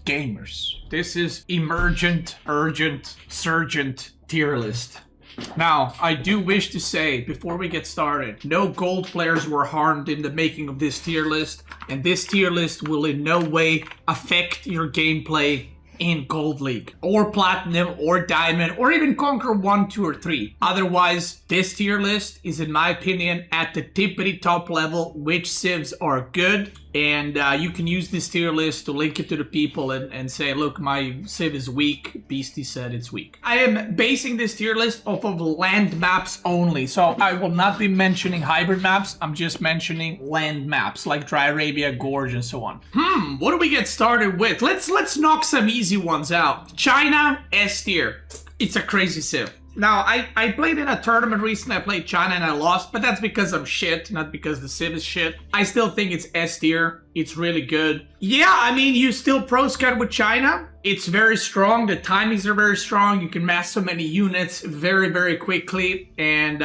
gamers. This is emergent, urgent, surgent tier list. Now, I do wish to say, before we get started, no gold players were harmed in the making of this tier list, and this tier list will in no way affect your gameplay in Gold League, or Platinum, or Diamond, or even Conquer 1, 2, or 3. Otherwise, this tier list is, in my opinion, at the tippity top level, which civs are good, and you can use this tier list to link it to the people and say, look, my civ is weak, Beasty said it's weak. I am basing this tier list off of land maps only, so I will not be mentioning hybrid maps, I'm just mentioning land maps, like Dry Arabia, Gorge, and so on. What do we get started with? Let's knock some easy ones out. China, S tier. It's a crazy civ. Now, I played in a tournament recently, I played China and I lost, but that's because I'm shit, not because the civ is shit. I still think it's S tier. It's really good. Yeah, I mean, you still pro scout with China. It's very strong. The timings are very strong. You can mass so many units very, very quickly. And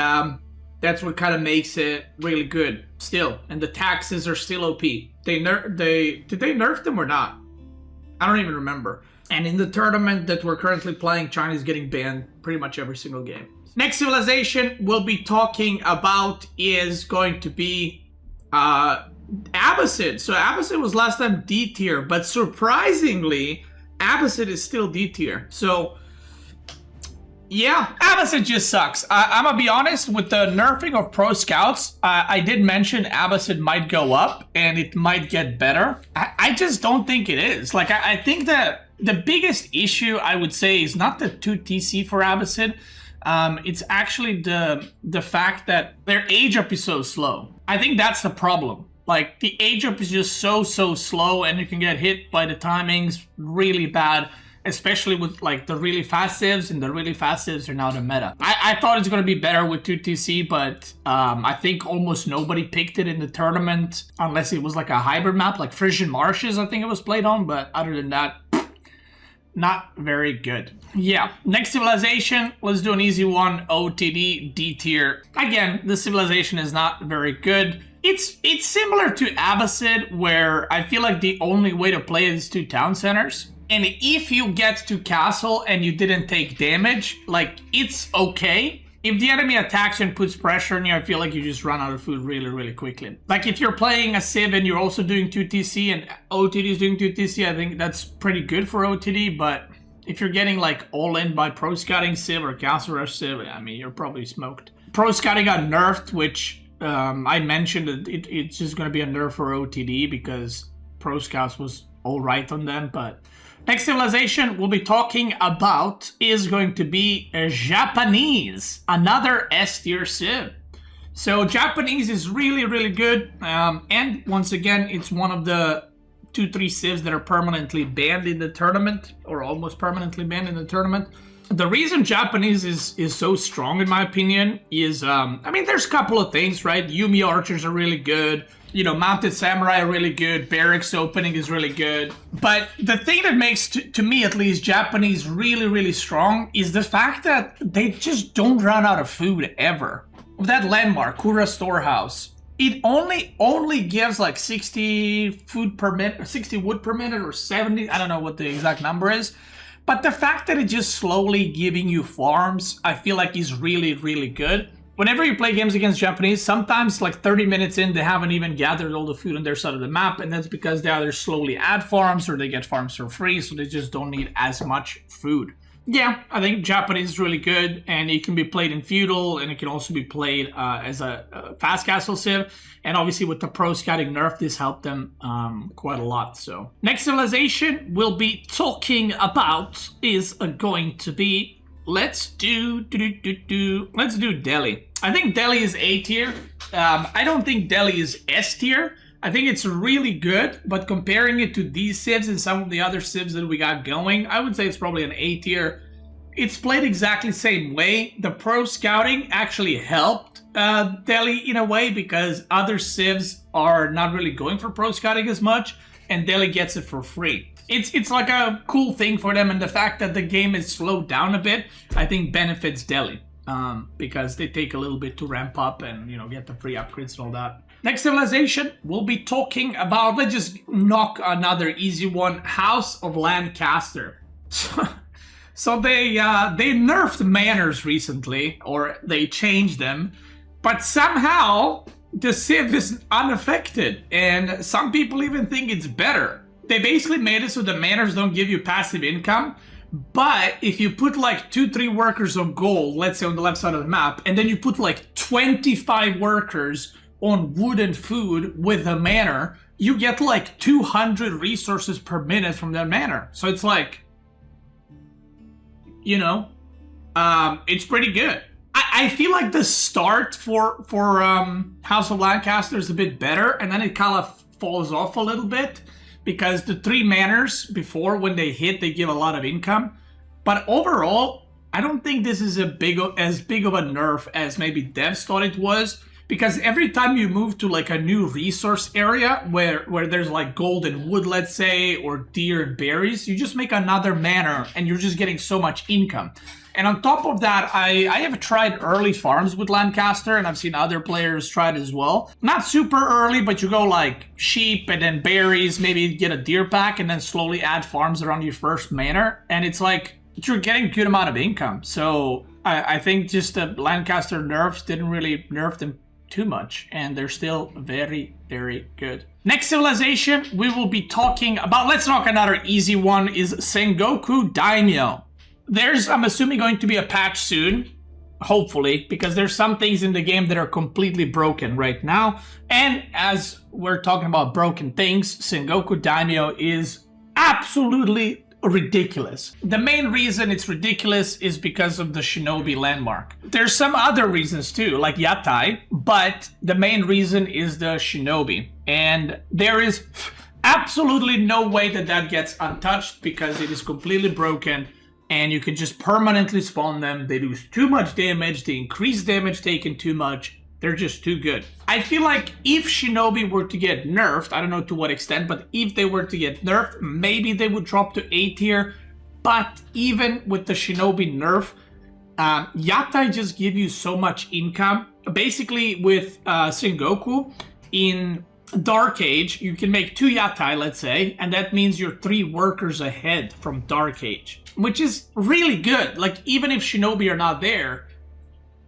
that's what kind of makes it really good still. And the taxes are still OP. Did they nerf them or not? I don't even remember. And in the tournament that we're currently playing, China is getting banned pretty much every single game. Next civilization we'll be talking about is going to be Abbasid. So Abbasid was last time D tier, but surprisingly, Abbasid is still D tier. So yeah, Abbasid just sucks. I'm gonna be honest, with the nerfing of pro scouts, I did mention Abbasid might go up and it might get better. I just don't think it is. Like, I think that the biggest issue, I would say, is not the 2 TC for Abbasid. It's actually the fact that their age up is so slow. I think that's the problem. Like, the age up is just so slow, and you can get hit by the timings really bad, especially with like the really fast civs, and the really fast civs are now the meta. I thought it's gonna be better with 2 TC, but I think almost nobody picked it in the tournament, unless it was like a hybrid map, like Frisian Marshes, I think it was played on, but other than that, not very good. Yeah, next civilization, let's do an easy one, OTD, D tier. Again, this civilization is not very good. It's similar to Abbasid, where I feel like the only way to play is 2 town centers. And if you get to castle and you didn't take damage, like, it's okay. If the enemy attacks you and puts pressure on you, I feel like you just run out of food really quickly. Like, if you're playing a civ and you're also doing 2 TC and OTD is doing 2 TC, I think that's pretty good for OTD, but if you're getting like all in by pro scouting civ or castle rush civ, I mean, you're probably smoked. Pro scouting got nerfed, which I mentioned that it's just going to be a nerf for OTD because pro scouts was all right on them, but next civilization we'll be talking about is going to be Japanese, another S tier civ. So Japanese is really good, and once again, it's one of the 2-3 civs that are permanently banned in the tournament, or almost permanently banned in the tournament. The reason Japanese is so strong, in my opinion, is, I mean, there's a couple of things, right? Yumi archers are really good. You know, mounted samurai are really good. Barracks opening is really good. But the thing that makes, to me at least, Japanese really strong is the fact that they just don't run out of food ever. With that landmark, Kura Storehouse, it only gives like 60 food per minute, or 60 wood per minute, or 70. I don't know what the exact number is. But the fact that it's just slowly giving you farms, I feel like is really good. Whenever you play games against Japanese, sometimes like 30 minutes in, they haven't even gathered all the food on their side of the map, and that's because they either slowly add farms or they get farms for free, so they just don't need as much food. Yeah, I think Japanese is really good, and it can be played in feudal, and it can also be played as a fast castle civ. And obviously with the pro scouting nerf, this helped them quite a lot. So next civilization we'll be talking about is going to be, let's do Delhi. I think Delhi is A tier. I don't think Delhi is S tier. I think it's really good, but comparing it to these civs and some of the other civs that we got going, I would say it's probably an A tier. It's played exactly the same way. The pro scouting actually helped Delhi in a way, because other civs are not really going for pro scouting as much, and Delhi gets it for free. It's like a cool thing for them, and the fact that the game is slowed down a bit, I think benefits Delhi, because they take a little bit to ramp up and, you know, get the free upgrades and all that. Next civilization, we'll be talking about, let's just knock another easy one, House of Lancaster. So they nerfed manors recently, or they changed them, but somehow the civ is unaffected, and some people even think it's better. They basically made it so the manors don't give you passive income, but if you put like 2-3 workers of gold, let's say on the left side of the map, and then you put like 25 workers on wood and food with a manor, you get like 200 resources per minute from that manor. So it's like, you know, it's pretty good. I feel like the start for House of Lancaster is a bit better, and then it kind of falls off a little bit because the 3 manors before, when they hit, they give a lot of income. But overall, I don't think this is as big of a nerf as maybe devs thought it was, because every time you move to like a new resource area where there's like gold and wood, let's say, or deer and berries, you just make another manor and you're just getting so much income. And on top of that, I have tried early farms with Lancaster, and I've seen other players try it as well. Not super early, but you go like sheep and then berries, maybe get a deer pack, and then slowly add farms around your first manor. And it's like, you're getting a good amount of income. So I think just the Lancaster nerfs didn't really nerf them too much, and they're still very, very good. Next civilization we will be talking about, let's knock another easy one, is Sengoku Daimyo. There's, I'm assuming, going to be a patch soon, hopefully, because there's some things in the game that are completely broken right now. And as we're talking about broken things, Sengoku Daimyo is absolutely ridiculous. The main reason it's ridiculous is because of the shinobi landmark. There's some other reasons too, like yatai, but the main reason is the shinobi. And there is absolutely no way that that gets untouched because it is completely broken. And you can just permanently spawn them. They do too much damage. They increase damage taken too much. They're just too good. I feel like if Shinobi were to get nerfed, I don't know to what extent, but if they were to get nerfed, maybe they would drop to A tier. But even with the Shinobi nerf, Yatai just give you so much income. Basically with Sengoku, in Dark Age, you can make 2 Yatai, let's say, and that means you're 3 workers ahead from Dark Age, which is really good. Like, even if Shinobi are not there,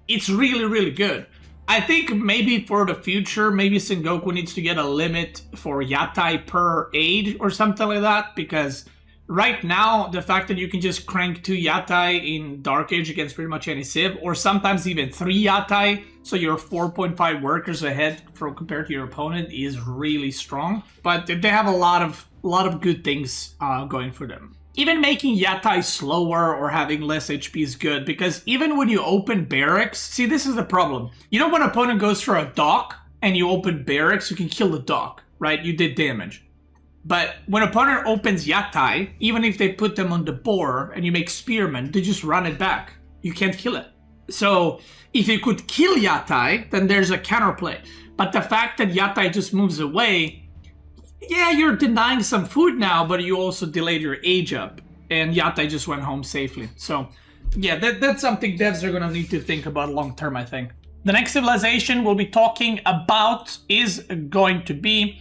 it's really, really good. I think maybe for the future, maybe Sengoku needs to get a limit for Yatai per age or something like that, because right now, the fact that you can just crank 2 Yatai in Dark Age against pretty much any civ, or sometimes even 3 Yatai, so you're 4.5 workers ahead from compared to your opponent, is really strong. But they have a lot of good things going for them. Even making Yatai slower or having less HP is good, because even when you open barracks, see, this is the problem. You know, when an opponent goes for a dock and you open barracks, you can kill the dock, right? You did damage. But when an opponent opens Yatai, even if they put them on the boar and you make spearmen, they just run it back. You can't kill it. So if you could kill Yatai, then there's a counterplay. But the fact that Yatai just moves away, yeah, you're denying some food now, but you also delayed your age up. And Yatai just went home safely. So yeah, that's something devs are going to need to think about long term, I think. The next civilization we'll be talking about is going to be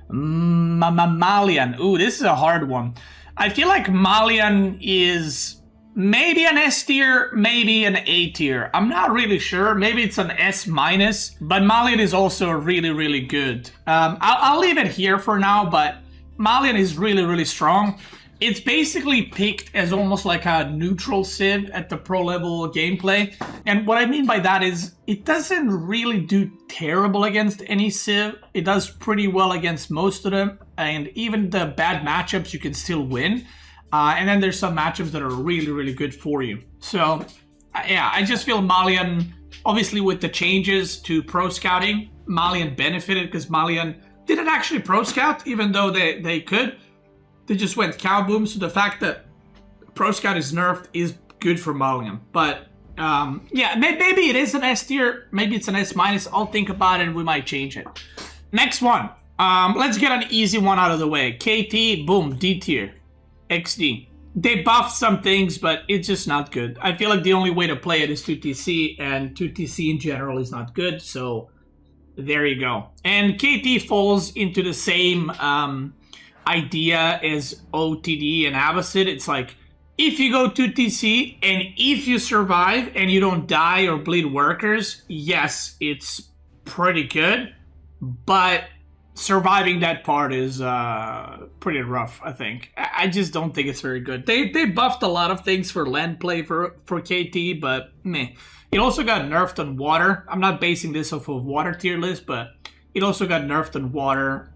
Malian. Ooh, this is a hard one. I feel like Malian is maybe an S tier, maybe an A tier. I'm not really sure. Maybe it's an S minus, but Malian is also really, really good. I'll leave it here for now, but Malian is really, really strong. It's basically picked as almost like a neutral civ at the pro level gameplay. And what I mean by that is it doesn't really do terrible against any civ. It does pretty well against most of them. And even the bad matchups, you can still win. And then there's some matchups that are really, really good for you. So, yeah, I just feel Malian, obviously with the changes to pro scouting, Malian benefited because Malian didn't actually pro scout, even though they could. They just went cow boom. So the fact that pro scout is nerfed is good for Malian. But, yeah, maybe it is an S tier. Maybe it's an S minus. I'll think about it and we might change it. Next one. Let's get an easy one out of the way. KT, boom, D tier. XD. They buffed some things, but it's just not good. I feel like the only way to play it is 2TC, and 2TC in general is not good, so there you go. And KT falls into the same idea as OTD and Abbasid. It's like, if you go to TC and if you survive and you don't die or bleed workers, yes, it's pretty good. But surviving that part is pretty rough, I think. I just don't think it's very good. They buffed a lot of things for land play for KT, but meh. It also got nerfed on water. I'm not basing this off of water tier list, but it also got nerfed on water.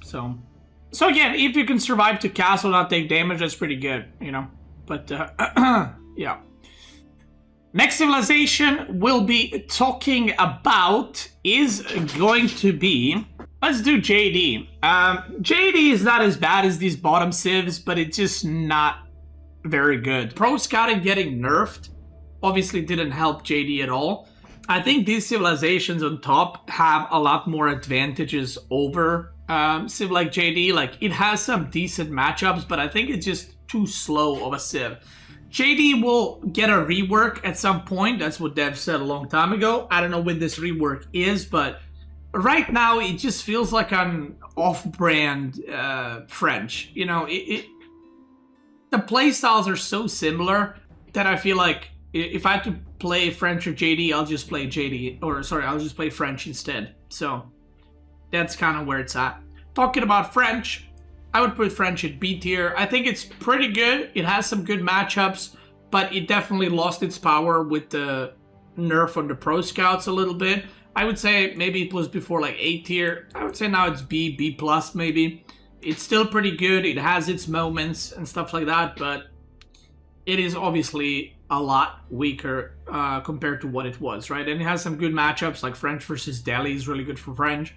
So again, if you can survive to castle, not take damage, that's pretty good, you know. But yeah. Next civilization we'll be talking about is going to be, let's do JD. JD is not as bad as these bottom civs, but it's just not very good. Pro scouting getting nerfed obviously didn't help JD at all. I think these civilizations on top have a lot more advantages over civ like JD. Like, it has some decent matchups, but I think it's just too slow of a civ. JD will get a rework at some point. That's what Dev said a long time ago. I don't know when this rework is, but right now it just feels like an off-brand French. You know, the playstyles are so similar that I feel like if I had to play French or JD, I'll just play JD, or sorry, I'll just play French instead. So that's kind of where it's at. Talking about French, I would put French at B tier. I think it's pretty good. It has some good matchups, but it definitely lost its power with the nerf on the pro scouts a little bit. I would say maybe it was before like A tier. I would say now it's B, B plus maybe. It's still pretty good. It has its moments and stuff like that, but it is obviously a lot weaker compared to what it was, right? And it has some good matchups, like French versus Delhi is really good for French.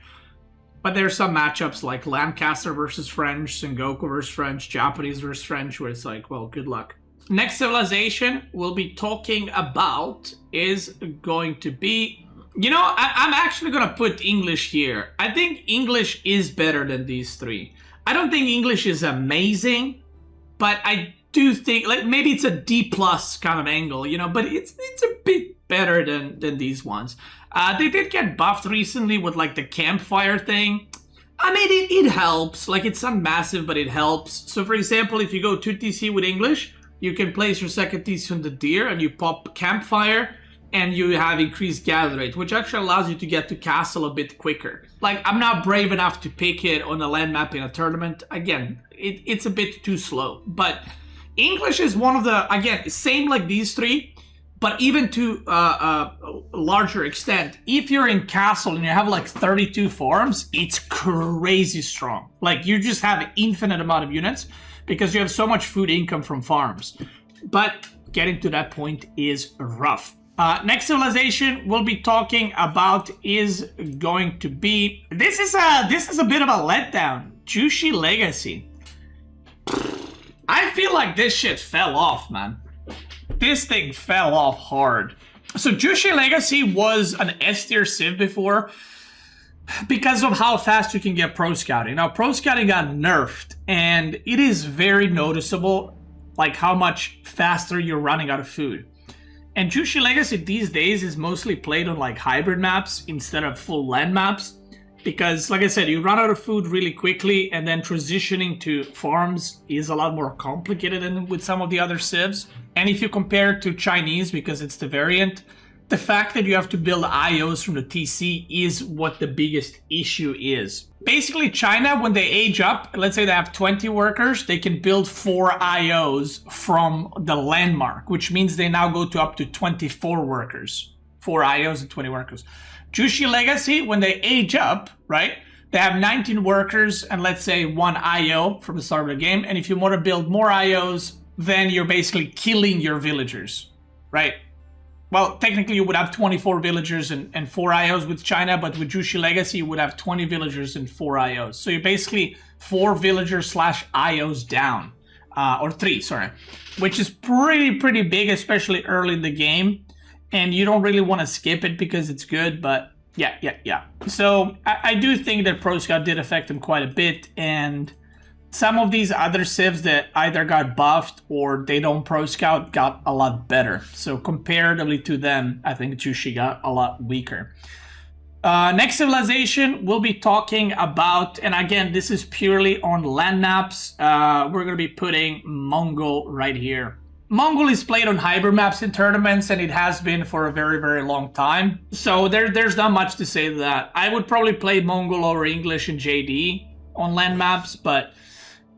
But there's some matchups like Lancaster versus French, Sengoku versus French, Japanese versus French, where it's like, well, good luck. Next civilization we'll be talking about is going to be, you know, I'm actually going to put English here. I think English is better than these three. I don't think English is amazing, but I do think, like, maybe it's a D plus kind of angle, you know, but it's a bit better than these ones. They did get buffed recently with like the campfire thing. I mean, it helps. Like, it's not massive, but it helps. So for example, if you go 2 TC with English, you can place your second TC on the deer and you pop campfire and you have increased gather rate, which actually allows you to get to castle a bit quicker. Like, I'm not brave enough to pick it on a land map in a tournament. Again, it's a bit too slow. But English is one of the, again, same like these three, but even to a larger extent. If you're in castle and you have like 32 farms, it's crazy strong. Like, you just have an infinite amount of units because you have so much food income from farms. But getting to that point is rough. Next civilization we'll be talking about is going to be, this is a bit of a letdown. Jushi Legacy. I feel like this shit fell off, man. This thing fell off hard. So Jushi Legacy was an S tier civ before because of how fast you can get pro scouting. Now pro scouting got nerfed and it is very noticeable, like how much faster you're running out of food. And Jushi Legacy these days is mostly played on like hybrid maps instead of full land maps. Because, like I said, you run out of food really quickly, and then transitioning to farms is a lot more complicated than with some of the other civs. And if you compare it to Chinese, because it's the variant, the fact that you have to build IOs from the TC is what the biggest issue is. Basically, China, when they age up, let's say they have 20 workers, they can build 4 IOs from the landmark, which means they now go to up to 24 workers. 4 IOs and 20 workers. Jushi Legacy, when they age up, right, they have 19 workers and let's say 1 IO from the start of the game. And if you want to build more IOs, then you're basically killing your villagers, right? Well, technically you would have 24 villagers and 4 IOs with China, but with Jushi Legacy, you would have 20 villagers and 4 IOs. So you're basically 4 villagers slash IOs down, or 3, sorry, which is pretty big, especially early in the game. And you don't really want to skip it because it's good, but yeah. So I do think that Pro Scout did affect them quite a bit, and some of these other civs that either got buffed or they don't Pro Scout got a lot better. So comparatively to them, I think Jushi got a lot weaker. Next civilization, we'll be talking about, and again, this is purely on land maps. We're going to be putting Mongol right here. Mongol is played on hybrid maps in tournaments, and it has been for a very, very long time. So there's not much to say to that. I would probably play Mongol over English and JD on land maps, but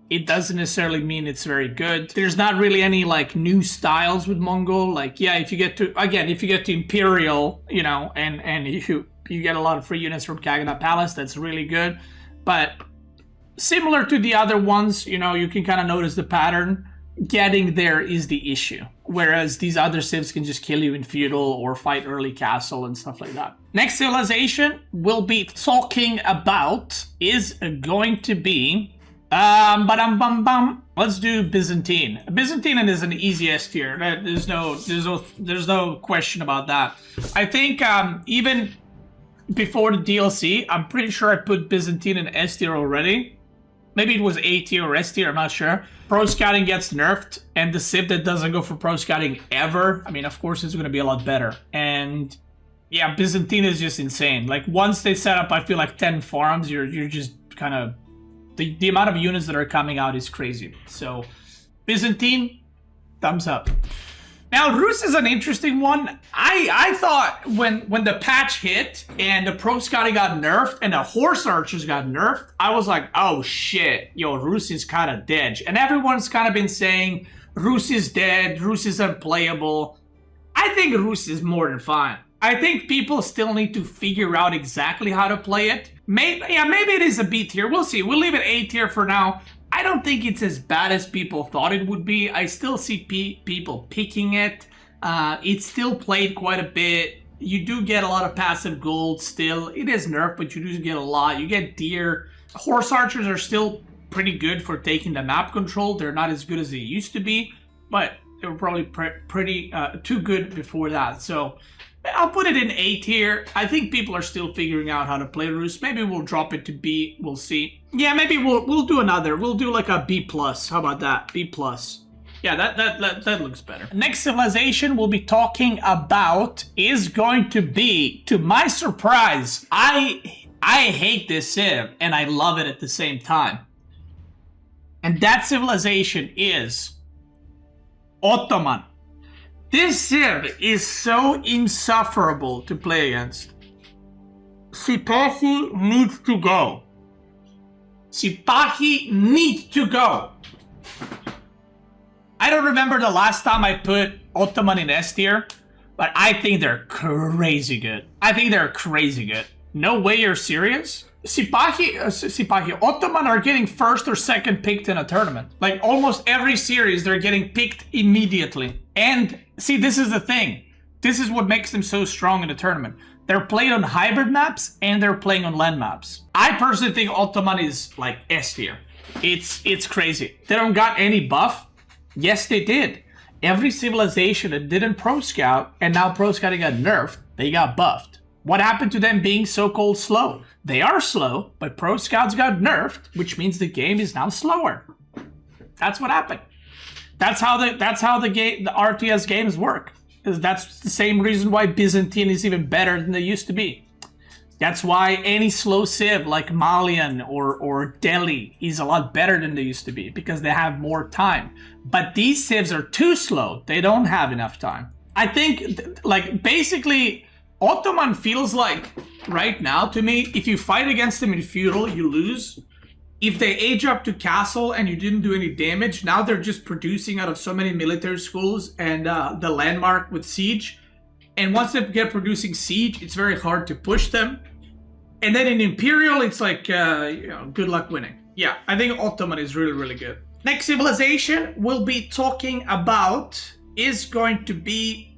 it doesn't necessarily mean it's very good. There's not really any like new styles with Mongol. Like, yeah, if you get to Imperial, you know, and you get a lot of free units from Kagana Palace, that's really good. But similar to the other ones, you know, you can kind of notice the pattern. Getting there is the issue. Whereas these other civs can just kill you in feudal or fight early castle and stuff like that. Next civilization we'll be talking about is going to be let's do Byzantine. Byzantine is an easy S tier. There's no question about that. I think even before the DLC, I'm pretty sure I put Byzantine in S tier already. Maybe it was A tier or S tier, I'm not sure. Pro scouting gets nerfed, and the civ that doesn't go for pro scouting ever, I mean, of course it's going to be a lot better. And yeah, Byzantine is just insane. Like, once they set up, I feel like 10 farms, you're just kind of... The amount of units that are coming out is crazy. So, Byzantine, thumbs up. Now, Rus is an interesting one. I thought when the patch hit and the pro scouting got nerfed and the horse archers got nerfed, I was like, oh shit, yo, Rus is kind of dead. And everyone's kind of been saying Rus is dead, Rus is unplayable. I think Rus is more than fine. I think people still need to figure out exactly how to play it. Maybe it is a B tier. We'll see. We'll leave it A tier for now. I don't think it's as bad as people thought it would be. I still see people picking it. It's still played quite a bit. You do get a lot of passive gold still. It is nerfed, but you do get a lot. You get deer. Horse archers are still pretty good for taking the map control. They're not as good as they used to be, but they were probably pretty too good before that. So I'll put it in A tier. I think people are still figuring out how to play Rus. Maybe we'll drop it to B. We'll see. Yeah, maybe we'll do another. We'll do like a B+. How about that? B+. Yeah, that looks better. Next civilization we'll be talking about is going to be, to my surprise, I hate this civ and I love it at the same time. And that civilization is Ottoman. This civ is so insufferable to play against. Sipahi needs to go. Sipahi needs to go. I don't remember the last time I put Ottoman in S tier, but I think they're crazy good. I think they're crazy good. No way you're serious? Sipahi, Ottoman are getting first or second picked in a tournament. Like almost every series, they're getting picked immediately. And see, this is the thing. This is what makes them so strong in the tournament. They're played on hybrid maps and they're playing on land maps. I personally think Ottoman is like S tier. It's crazy. They don't got any buff. Yes, they did. Every civilization that didn't pro scout and now pro scouting got nerfed, they got buffed. What happened to them being so-called slow? They are slow, but pro scouts got nerfed, which means the game is now slower. That's what happened. That's how the RTS games work. That's the same reason why Byzantine is even better than they used to be. That's why any slow civ like Malian or Delhi is a lot better than they used to be, because they have more time. But these civs are too slow. They don't have enough time. I think, like, basically, Ottoman feels like, right now, to me, if you fight against them in feudal, you lose. If they age up to castle and you didn't do any damage, now they're just producing out of so many military schools and the landmark with siege. And once they get producing siege, it's very hard to push them. And then in Imperial, it's like, good luck winning. Yeah, I think Ottoman is really, really good. Next civilization we'll be talking about is going to be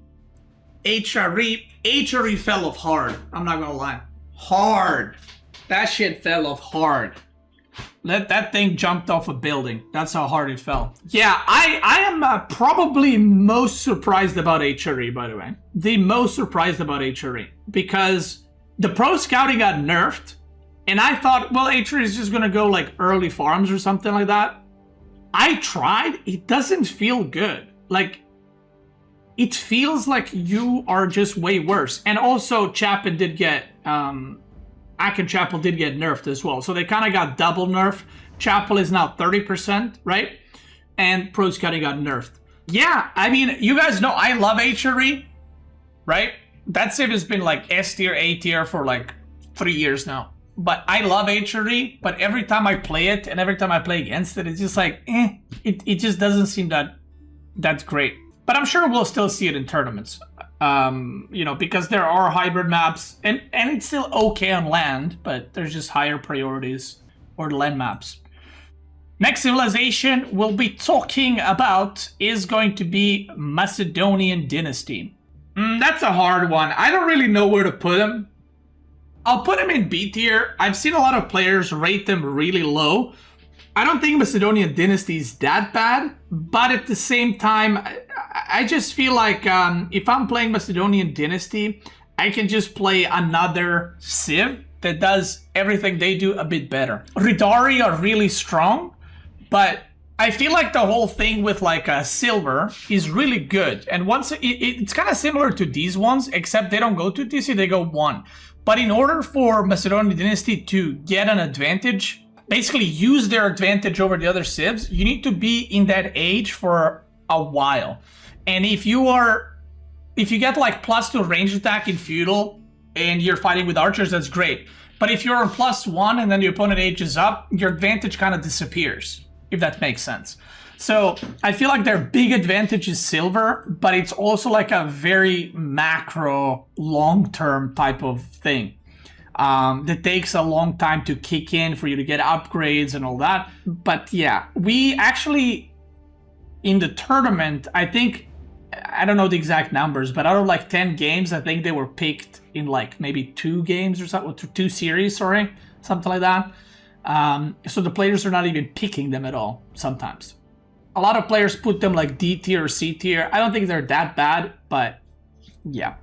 HRE. HRE fell off hard. I'm not gonna lie. Hard. That shit fell off hard. That thing jumped off a building. That's how hard it fell. Yeah, I am probably most surprised about HRE, by the way. The most surprised about HRE. Because the pro scouting got nerfed. And I thought, well, HRE is just going to go like early farms or something like that. I tried. It doesn't feel good. Like, it feels like you are just way worse. And also, Chapin did get, Akin Chapel did get nerfed as well. So they kind of got double nerf. Chapel is now 30%, right? And Pro Scouting got nerfed. Yeah, I mean, you guys know I love HRE, right? That civ has been like S tier, A tier for like 3 years now. But I love HRE, but every time I play it and every time I play against it, it's just like, it just doesn't seem that's great. But I'm sure we'll still see it in tournaments, you know, because there are hybrid maps, and it's still okay on land, but there's just higher priorities or land maps. Next civilization we'll be talking about is going to be Macedonian Dynasty. That's a hard one. I don't really know where to put them. I'll put them in B tier. I've seen a lot of players rate them really low. I don't think Macedonian Dynasty is that bad, but at the same time, I just feel like if I'm playing Macedonian Dynasty, I can just play another civ that does everything they do a bit better. Ridari are really strong, but I feel like the whole thing with like a silver is really good. And once it's kind of similar to these ones, except they don't go to DC, they go 1. But in order for Macedonian Dynasty to get an advantage, basically use their advantage over the other civs, you need to be in that age for a while. And if you get like +2 range attack in feudal and you're fighting with archers, that's great. But if you're on +1 and then the opponent ages up, your advantage kind of disappears, if that makes sense. So I feel like their big advantage is silver, but it's also like a very macro, long-term type of thing. That takes a long time to kick in for you to get upgrades and all that. But yeah, we actually, in the tournament, I think, I don't know the exact numbers, but out of like 10 games, I think they were picked in like maybe 2 games or something, 2 series, sorry, something like that. So the players are not even picking them at all sometimes. A lot of players put them like D tier or C tier. I don't think they're that bad, but yeah.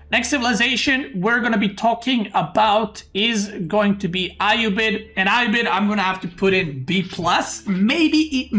Next civilization we're going to be talking about is going to be Ayyubid. And Ayyubid, I'm going to have to put in B+. Maybe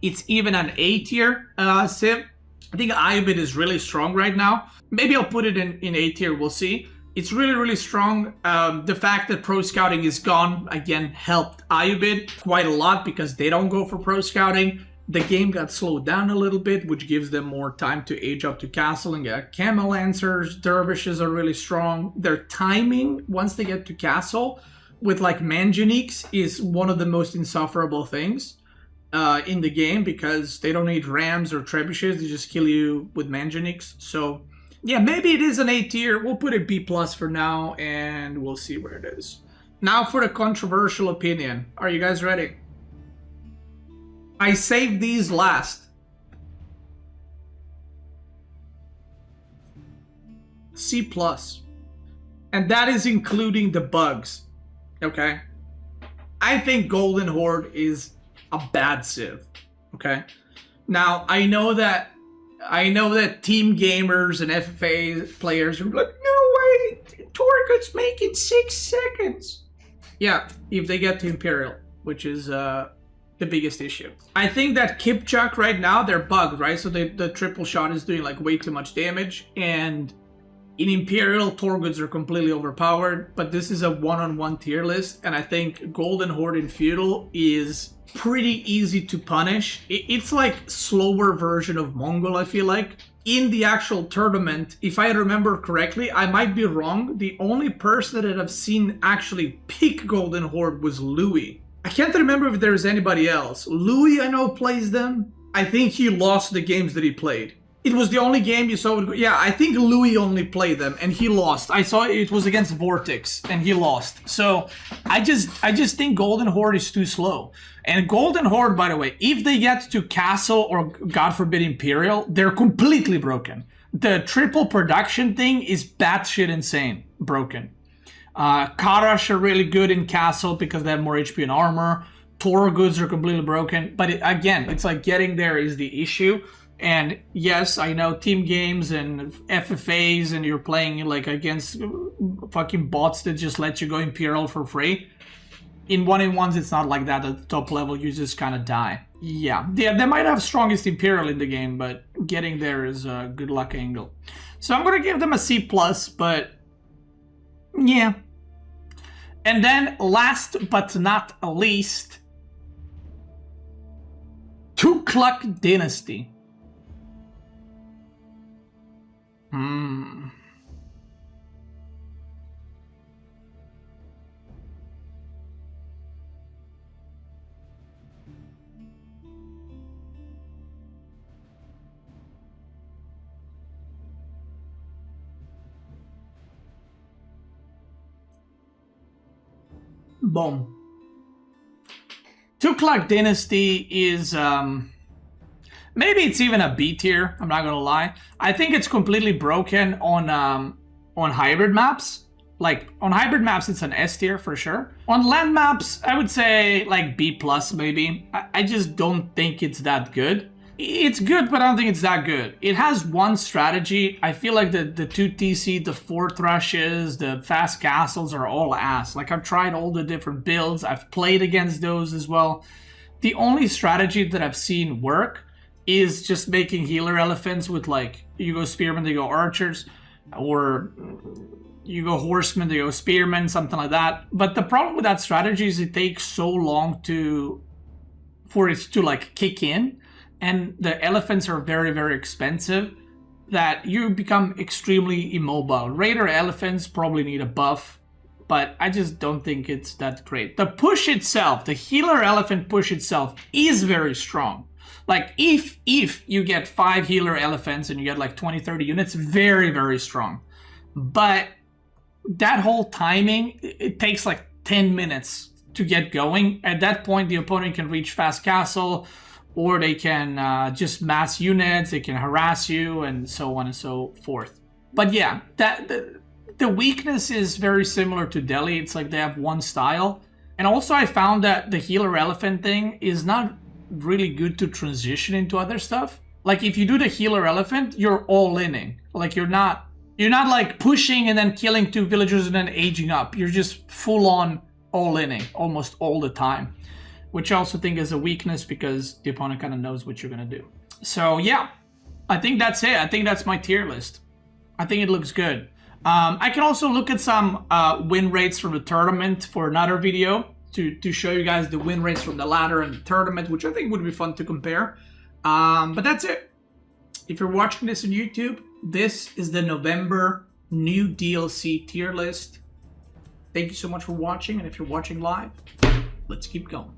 it's even an A tier civ. I think Ayyubid is really strong right now. Maybe I'll put it in A tier, we'll see. It's really, really strong. The fact that Pro Scouting is gone, again, helped Ayyubid quite a lot because they don't go for Pro Scouting. The game got slowed down a little bit, which gives them more time to age up to castle and get camel lancers. Dervishes are really strong. Their timing, once they get to castle, with like manjaniques, is one of the most insufferable things in the game because they don't need rams or trebuchets. They just kill you with manjaniques. So yeah, maybe it is an A tier. We'll put it B+ for now, and we'll see where it is. Now for the controversial opinion. Are you guys ready? I saved these last. C+. And that is including the bugs. Okay? I think Golden Horde is a bad civ. Okay? Now, I know that team gamers and FFA players are like, no way, Torgut's making 6 seconds. Yeah, if they get to Imperial, which is the biggest issue. I think that Kipchak right now, they're bugged, right? So the triple shot is doing like way too much damage. And in Imperial, Torguds are completely overpowered. But this is a one-on-one tier list. And I think Golden Horde in Feudal is pretty easy to punish. It's like slower version of Mongol, I feel like. In the actual tournament, if I remember correctly, I might be wrong, the only person that I've seen actually pick Golden Horde was Louis. I can't remember if there's anybody else. Louis, I know, plays them. I think he lost the games that he played. It was the only game you saw. Yeah, I think Louis only played them, and he lost. I saw it was against Vortex, and he lost. So I just think Golden Horde is too slow. And Golden Horde, by the way, if they get to Castle or, God forbid, Imperial, they're completely broken. The triple production thing is batshit insane broken. Karash are really good in Castle because they have more HP and armor. Torguds are completely broken. But again, it's like getting there is the issue. And yes, I know team games and FFAs and you're playing like against fucking bots that just let you go Imperial for free. in 1-in-1s, it's not like that. At the top level, you just kind of die. Yeah, they might have strongest Imperial in the game, but getting there is a good luck angle. So I'm going to give them a C+, but yeah. And then last but not least, Tughlaq Dynasty. Boom. Tughlaq Dynasty is, maybe it's even a B tier, I'm not gonna lie. I think it's completely broken on hybrid maps. Like, on hybrid maps, it's an S tier for sure. On land maps, I would say, like, B+, maybe. I just don't think it's that good. It's good, but I don't think it's that good. It has one strategy. I feel like the 2 TC, the 4 Thrushes, the fast castles are all ass. Like, I've tried all the different builds. I've played against those as well. The only strategy that I've seen work is just making healer elephants with, like, you go spearmen, they go archers, or you go horsemen, they go spearmen, something like that. But the problem with that strategy is it takes so long for it to, like, kick in. And the elephants are very, very expensive that you become extremely immobile. Raider elephants probably need a buff, but I just don't think it's that great. The push itself, the healer elephant push itself is very strong. Like, if you get 5 healer elephants and you get like 20, 30 units, very, very strong. But that whole timing, it takes like 10 minutes to get going. At that point, the opponent can reach fast castle, or they can just mass units, they can harass you, and so on and so forth. But yeah, the weakness is very similar to Delhi. It's like they have one style. And also I found that the healer elephant thing is not really good to transition into other stuff. Like, if you do the healer elephant, you're all inning. Like, you're not like pushing and then killing 2 villagers and then aging up. You're just full on all inning almost all the time. Which I also think is a weakness because the opponent kind of knows what you're going to do. So yeah, I think that's it. I think that's my tier list. I think it looks good. I can also look at some win rates from the tournament for another video to show you guys the win rates from the ladder and the tournament, which I think would be fun to compare. But that's it. If you're watching this on YouTube, this is the November new DLC tier list. Thank you so much for watching, and if you're watching live, let's keep going.